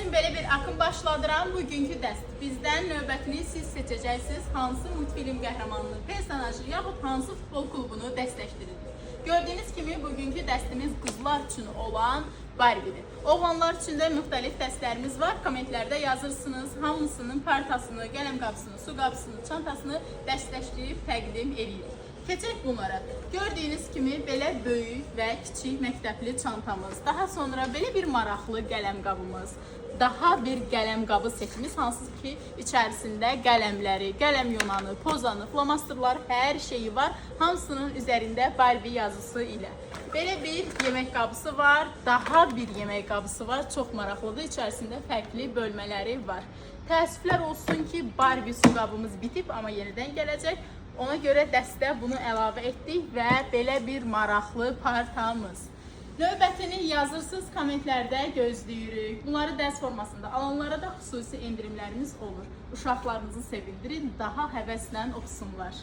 üçün belə bir akım başladıram. Bugünkü dəst bizdən növbətini siz seçəcəksiniz. Hansı multfilm qəhrəmanını, personajı yaxud hansı futbol klubunu dəstəkləyirik. Gördüyünüz kimi bugünkü dəstimiz qızlar üçün olan Barbie'dir. Oğlanlar üçün də müxtəlif dəstlərimiz var. Kommentlərdə yazırsınız. Hamısının partasını, qələm qabısını, su qabısını, çantasını dəstəkləyib təqdim edirik. Keçək bunlara. Gördüyünüz kimi belə böyük və kiçik məktəbli çantamız, daha sonra belə bir maraqlı qələm qabımız, daha bir qələm qabı setimiz, hansı ki içərisində qələmləri, qələm yunanı, pozanı, flomasterlar, hər şeyi var. Hamısının üzərində Barbie yazısı ilə. Belə bir yemək qabısı var, daha bir yemək qabısı var. Çox maraqlıdır, içərisində fərqli bölmələri var. Təəssüflər olsun ki, Barbie su qabımız bitib, amma yenidən gələcək. Ona görə dəstə bunu əlavə etdik və belə bir maraqlı partamız. Növbətini yazırsınız, kommentlərdə gözləyirik. Bunları dərs formasında alanlara da xüsusi endirimlərimiz olur. Uşaqlarınızı sevindirin, daha həvəslə oxusunlar.